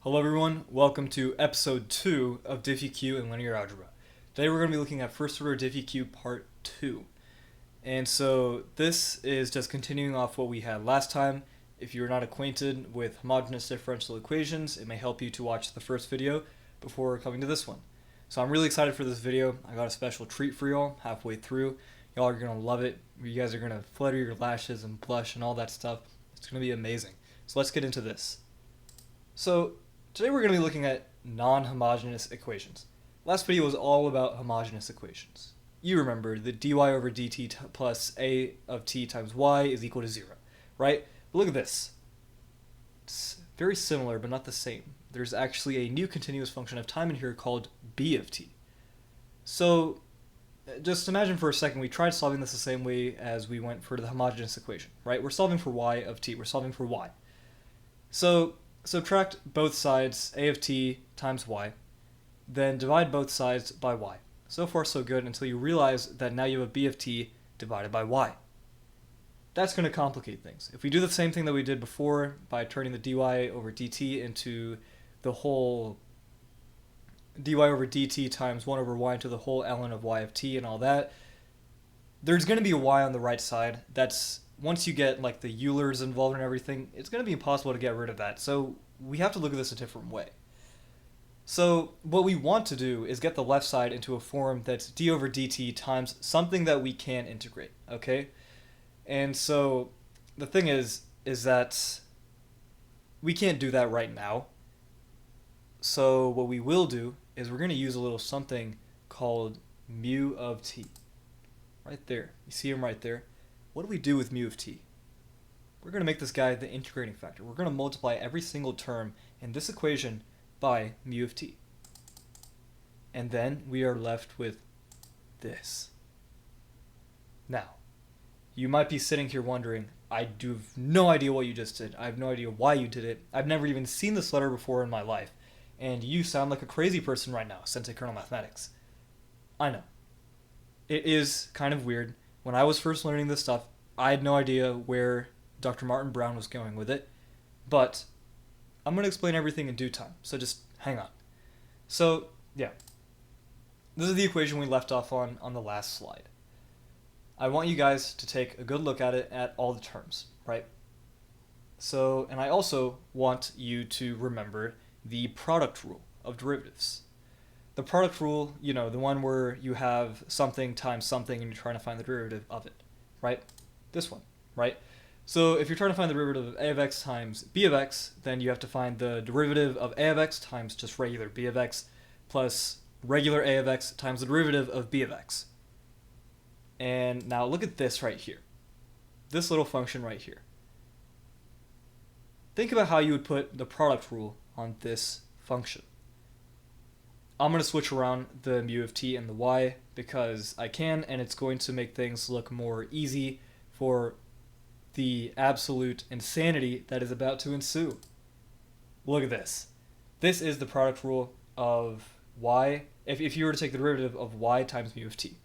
Hello everyone, welcome to episode 2 of DiffyQ and Linear Algebra. Today we're going to be looking at first order DiffyQ part 2. And so this is just continuing off what we had last time. If you're not acquainted with homogeneous differential equations, it may help you to watch the first video before coming to this one. So I'm really excited for this video. I got a special treat for y'all halfway through. Y'all are going to love it. You guys are going to flutter your lashes and blush and all that stuff. It's going to be amazing. So let's get into this. So today we're going to be looking at non-homogeneous equations. Last video was all about homogeneous equations. You remember that dy over dt plus a of t times y is equal to 0, right? But look at this. It's very similar but not the same. There's actually a new continuous function of time in here called b of t. So just imagine for a second we tried solving this the same way as we went for the homogeneous equation, right? We're solving for y of t. We're solving for y. So subtract both sides a of t times y, then divide both sides by y. So far so good until you realize that now you have a b of t divided by y. That's going to complicate things. If we do the same thing that we did before by turning the dy over dt into the whole dy over dt times 1 over y into the whole ln of y of t and all that, there's going to be a y on the right side. That's once you get like the Eulers involved in everything, it's going to be impossible to get rid of that. So we have to look at this a different way. So what we want to do is get the left side into a form that's d over dt times something that we can integrate, okay? And so the thing is that we can't do that right now. So what we will do is we're going to use a little something called mu of t. Right there. You see him right there? What do we do with mu of t? We're going to make this guy the integrating factor. We're going to multiply every single term in this equation by mu of t. And then we are left with this. Now, you might be sitting here wondering, I do have no idea what you just did. I have no idea why you did it. I've never even seen this letter before in my life. And you sound like a crazy person right now, senseicolonelmathematics. I know. It is kind of weird. When I was first learning this stuff, I had no idea where Dr. Martin Brown was going with it, but I'm going to explain everything in due time, so just hang on. So, yeah. This is the equation we left off on the last slide. I want you guys to take a good look at it at all the terms, right? So, and I also want you to remember the product rule of derivatives. The product rule, you know, the one where you have something times something and you're trying to find the derivative of it, right? This one, right? So if you're trying to find the derivative of a of x times b of x, then you have to find the derivative of a of x times just regular b of x plus regular a of x times the derivative of b of x. And now look at this right here. This little function right here. Think about how you would put the product rule on this function. I'm going to switch around the mu of t and the y because I can, and it's going to make things look more easy for the absolute insanity that is about to ensue. Look at this. This is the product rule of y, if you were to take the derivative of y times mu of t.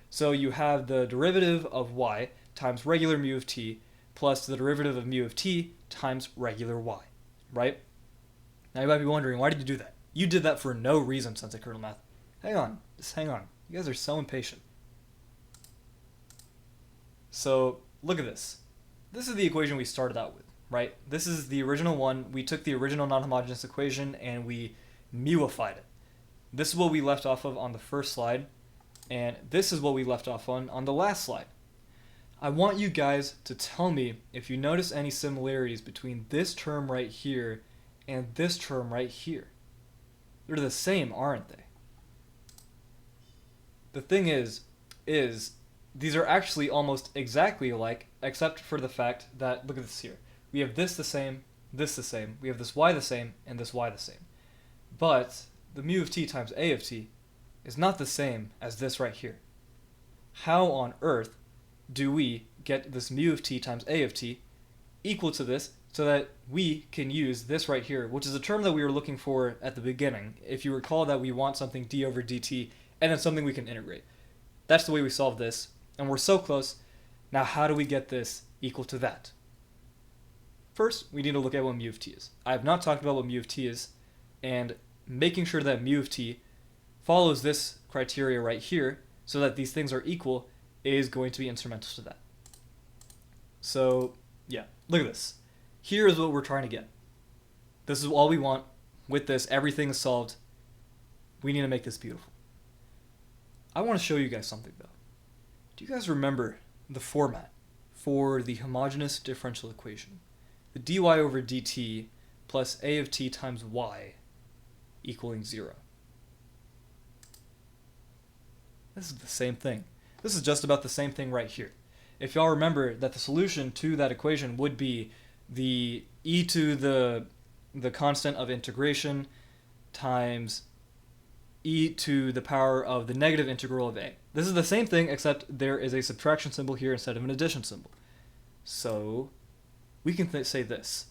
So you have the derivative of y times regular mu of t plus the derivative of mu of t times regular y, right? Now you might be wondering, why did you do that? You did that for no reason, senseicolonelmath. Hang on, just hang on. You guys are so impatient. So, look at this. This is the equation we started out with, right? This is the original one. We took the original non-homogeneous equation and we muified it. This is what we left off of on the first slide, and this is what we left off on the last slide. I want you guys to tell me if you notice any similarities between this term right here and this term right here. They're the same, aren't they? The thing is these are actually almost exactly alike, except for the fact that, look at this here. We have this the same, we have this y the same, and this y the same. But the mu of t times a of t is not the same as this right here. How on earth do we get this mu of t times a of t equal to this so that we can use this right here, which is a term that we were looking for at the beginning. If you recall that we want something d over dt and then something we can integrate. That's the way we solve this, and we're so close. Now how do we get this equal to that? First, we need to look at what mu of t is. I have not talked about what mu of t is. and making sure that mu of t follows this criteria right here so that these things are equal is going to be instrumental to that. So yeah, look at this. Here is what we're trying to get. This is all we want. With this, everything is solved. We need to make this beautiful. I want to show you guys something though. Do you guys remember the format for the homogeneous differential equation? The dy over dt plus a of t times y equaling 0. This is the same thing. This is just about the same thing right here. If y'all remember that the solution to that equation would be the e to the constant of integration times e to the power of the negative integral of a. This is the same thing, except there is a subtraction symbol here instead of an addition symbol. So we can say this.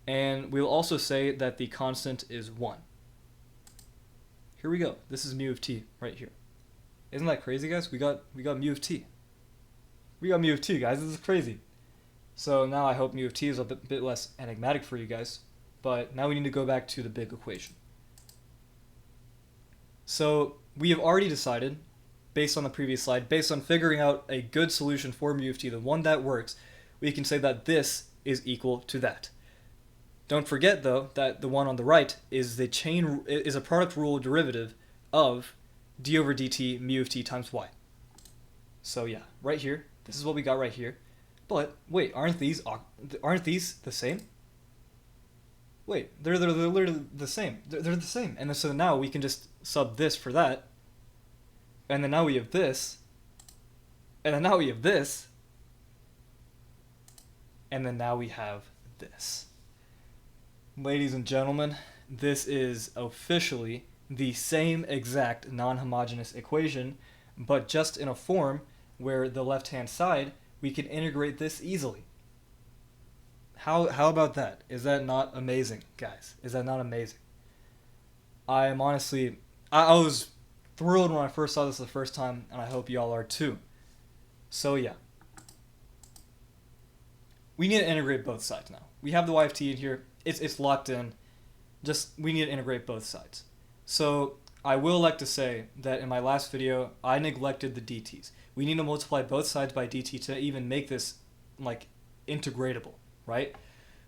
And we'll also say that the constant is 1. Here we go. This is mu of t right here. Isn't that crazy, guys? We got mu of t. We got mu of t, guys. This is crazy. So now I hope mu of t is a bit less enigmatic for you guys. But now we need to go back to the big equation. So we have already decided, based on the previous slide, based on figuring out a good solution for mu of t, the one that works, we can say that this is equal to that. Don't forget, though, that the one on the right is a product rule derivative of d over dt mu of t times y. So yeah, right here, this is what we got right here. But wait, aren't these the same? Wait, they're literally the same. They're the same. And so now we can just sub this for that. And then now we have this. And then now we have this. And then now we have this. Ladies and gentlemen, this is officially the same exact non-homogeneous equation, but just in a form where the left-hand side, we can integrate this easily. How about that? Is that not amazing, guys? Is that not amazing? I am honestly, I was thrilled when I first saw this the first time, and I hope y'all are too. So yeah. We need to integrate both sides now. We have the y of t in here. It's locked in. Just, we need to integrate both sides. So I will like to say that in my last video, I neglected the dt's. We need to multiply both sides by dt to even make this, like, integratable, right?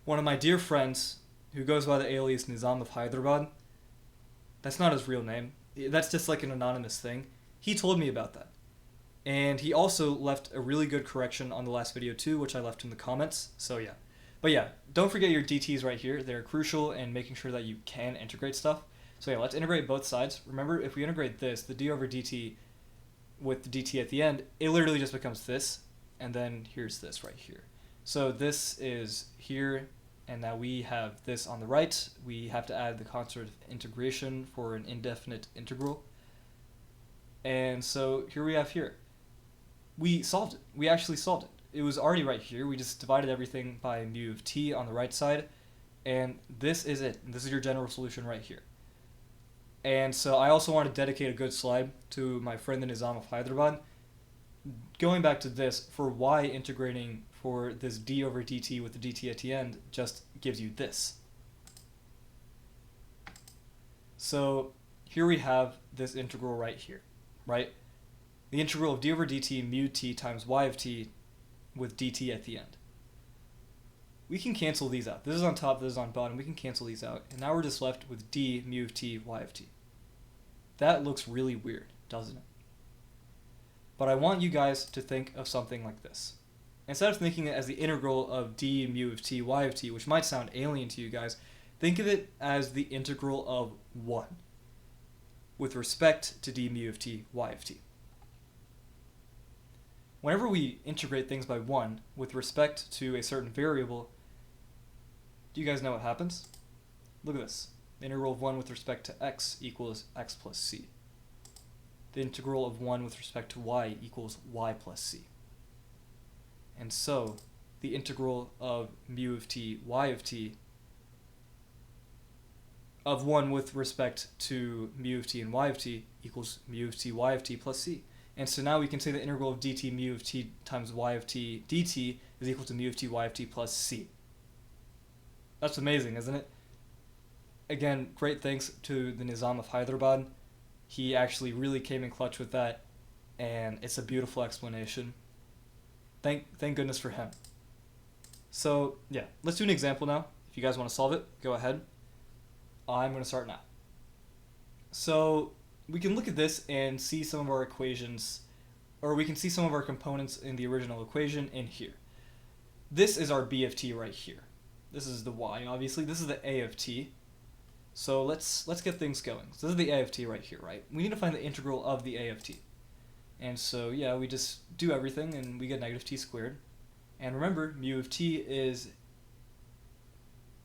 One of my dear friends, who goes by the alias Nizam of Hyderabad, that's not his real name. That's just like an anonymous thing. He told me about that. And he also left a really good correction on the last video too, which I left in the comments. So yeah. But yeah, don't forget your dt's right here. They're crucial in making sure that you can integrate stuff. So yeah, let's integrate both sides. Remember, if we integrate this, the d over dt with the dt at the end, it literally just becomes this. And then here's this right here. So this is here, and now we have this on the right. We have to add the constant of integration for an indefinite integral. And so here we have here. We solved it. We actually solved it. It was already right here. We just divided everything by mu of t on the right side, and this is it. This is your general solution right here. And so I also want to dedicate a good slide to my friend the Nizam of Hyderabad. Going back to this, for y integrating for this d over dt with the dt at the end just gives you this. So here we have this integral right here, right? The integral of d over dt mu t times y of t with dt at the end. We can cancel these out. This is on top, this is on bottom. We can cancel these out. And now we're just left with d mu of t y of t. That looks really weird, doesn't it? But I want you guys to think of something like this. Instead of thinking it as the integral of d mu of t y of t, which might sound alien to you guys, think of it as the integral of 1 with respect to d mu of t y of t. Whenever we integrate things by 1 with respect to a certain variable, do you guys know what happens? Look at this. The integral of 1 with respect to x equals x plus c. The integral of 1 with respect to y equals y plus c. And so, the integral of mu of t y of t of 1 with respect to mu of t and y of t equals mu of t y of t plus c. And so now we can say the integral of dt mu of t times y of t dt is equal to mu of t y of t plus c. That's amazing, isn't it? again, great thanks to the Nizam of Hyderabad. He actually really came in clutch with that, and it's a beautiful explanation. Thank goodness for him. So yeah, let's do an example now. If you guys want to solve it, go ahead. I'm going to start now. So we can look at this and see some of our equations, or we can see some of our components in the original equation in here. This is our b of t right here. This is the y, obviously. This is the a of t. So let's get things going. So this is the a of t right here, right? We need to find the integral of the a of t. And so yeah, we just do everything and we get negative t squared. And remember, mu of t is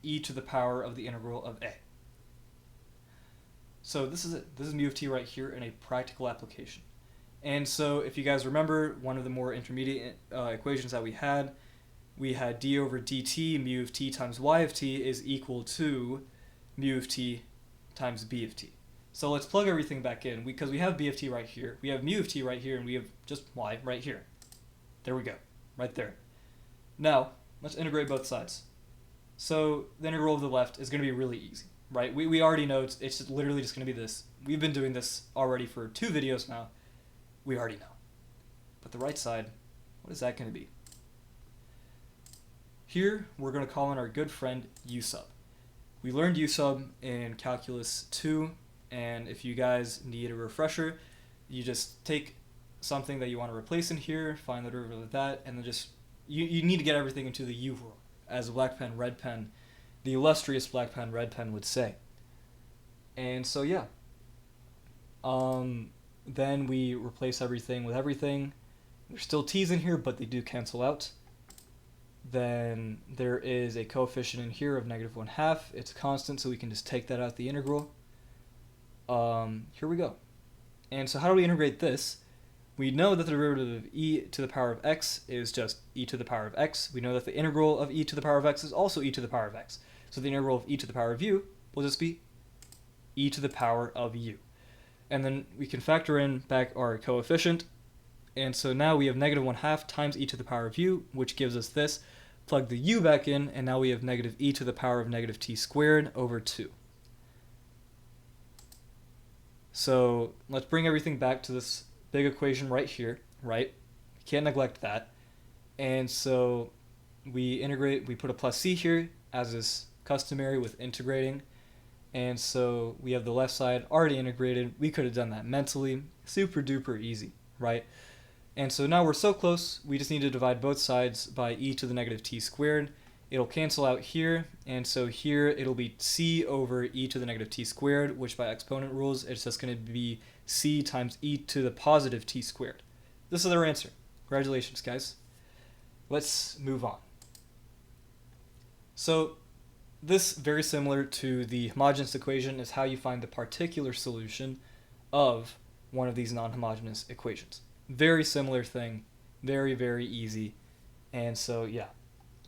e to the power of the integral of a. So this is it. This is mu of t right here in a practical application. And so if you guys remember, one of the more intermediate equations that we had d over dt mu of t times y of t is equal to mu of t times b of t. So let's plug everything back in because we have b of t right here, we have mu of t right here, and we have just y right here. There we go, right there. Now, let's integrate both sides. So the integral of the left is going to be really easy, right? We already know it's literally just going to be this. We've been doing this already for 2 videos now. We already know. But the right side, what is that going to be? Here, we're going to call in our good friend u sub. We learned u sub in Calculus 2, and if you guys need a refresher, you just take something that you want to replace in here, find the derivative of that, and then just, you need to get everything into the u world, as a black pen, red pen, the illustrious black pen, red pen would say. And so yeah, then we replace everything with everything. There's still t's in here, but they do cancel out. Then there is a coefficient in here of negative 1/2. It's constant, so we can just take that out the integral. Here we go. And so how do we integrate this? We know that the derivative of e to the power of x is just e to the power of x. We know that the integral of e to the power of x is also e to the power of x. So the integral of e to the power of u will just be e to the power of u. And then we can factor in back our coefficient. And so now we have negative 1/2 times e to the power of u, which gives us this. Plug the u back in, and now we have negative e to the power of negative t squared over 2. So let's bring everything back to this big equation right here, right? Can't neglect that. And so we integrate, we put a plus c here, as is customary with integrating. And so we have the left side already integrated. We could have done that mentally. Super duper easy, right? And so now we're so close, we just need to divide both sides by e to the negative t squared. It'll cancel out here, and so here it'll be c over e to the negative t squared, which by exponent rules, it's just going to be c times e to the positive t squared. This is our answer. Congratulations, guys. Let's move on. So this, very similar to the homogeneous equation, is how you find the particular solution of one of these non-homogeneous equations. Very similar thing, very, very easy. And so, yeah,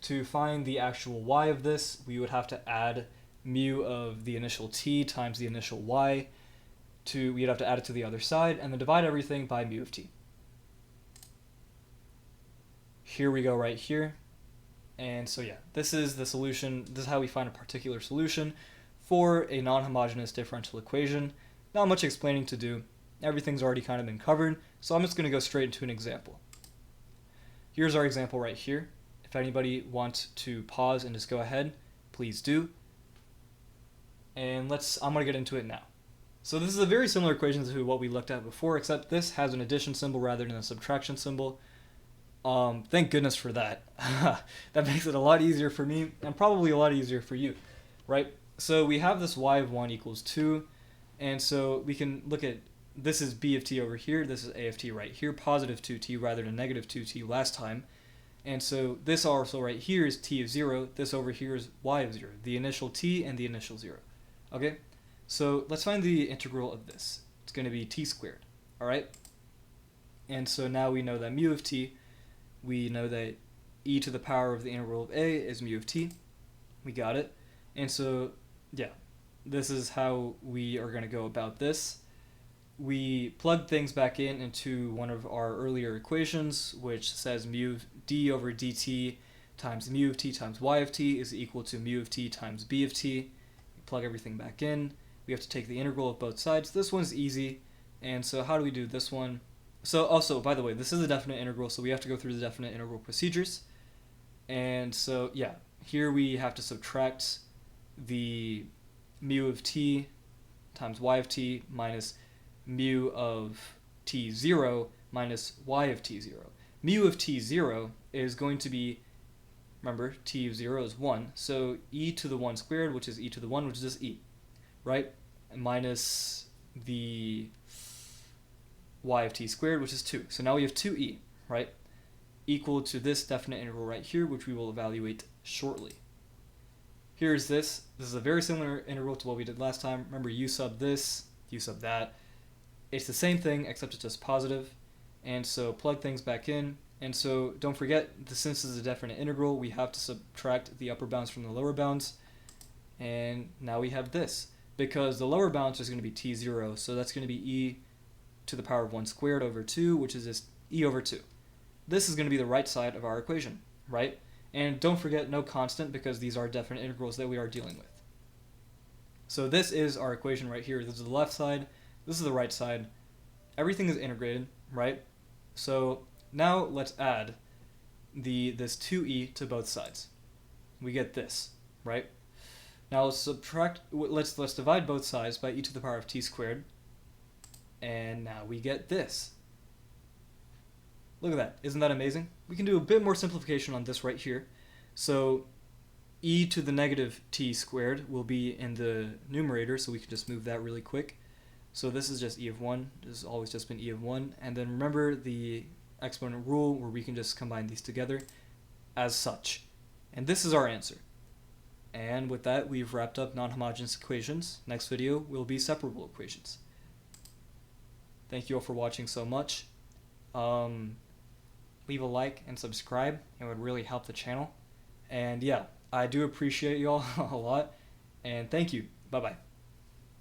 to find the actual y of this, we would have to add mu of the initial t times the initial y. We'd have to add it to the other side, and then divide everything by mu of t. Here we go right here. And so, yeah, this is the solution. This is how we find a particular solution for a non-homogeneous differential equation. Not much explaining to do. Everything's already kind of been covered, so I'm just going to go straight into an example. Here's our example right here. If anybody wants to pause and just go ahead, please do. And I'm going to get into it now. So this is a very similar equation to what we looked at before, except this has an addition symbol rather than a subtraction symbol. Thank goodness for that. That makes it a lot easier for me, and probably a lot easier for you, right? So we have this y of 1 equals 2, and so we can look at, this is b of t over here, this is a of t right here, positive 2t rather than negative 2t last time. And so this also right here is t of 0, this over here is y of 0, the initial t and the initial 0. Okay, so let's find the integral of this. It's going to be t squared, all right? And so now we know that mu of t, we know that e to the power of the integral of a is mu of t. We got it. And so, yeah, this is how we are going to go about this. We plug things back into one of our earlier equations, which says mu of d over dt times mu of t times y of t is equal to mu of t times b of t. plug everything back in. We have to take the integral of both sides. This one's easy. And so how do we do this one? So also, by the way, this is a definite integral, so we have to go through the definite integral procedures. And so, yeah, here we have to subtract the mu of t times y of t minus mu of t0 minus y of t0. Mu of t0 is going to be, remember, t of 0 is 1, so e to the 1 squared, which is e to the 1, which is just e, right? Minus the y of t squared, which is 2. So now we have 2e, right? Equal to this definite integral right here, which we will evaluate shortly. Here's this. This is a very similar integral to what we did last time. Remember, u sub this, u sub that. It's the same thing, except it's just positive. And so plug things back in. And so don't forget, since this is a definite integral, we have to subtract the upper bounds from the lower bounds. And now we have this. Because the lower bounds is going to be t0, so that's going to be e to the power of 1 squared over 2, which is just e over 2. This is going to be the right side of our equation, right? And don't forget, no constant, because these are definite integrals that we are dealing with. So this is our equation right here. This is the left side. This is the right side. Everything is integrated, right? So now let's add this 2e to both sides. We get this, right? Now let's divide both sides by e to the power of t squared. And now we get this. Look at that. Isn't that amazing? We can do a bit more simplification on this right here. So e to the negative t squared will be in the numerator, so we can just move that really quick. So this is just e of 1. This has always just been e of 1. And then remember the exponent rule, where we can just combine these together as such. And this is our answer. And with that, we've wrapped up non-homogeneous equations. Next video will be separable equations. Thank you all for watching so much. Leave a like and subscribe. It would really help the channel. And yeah, I do appreciate you all a lot. And thank you. Bye-bye.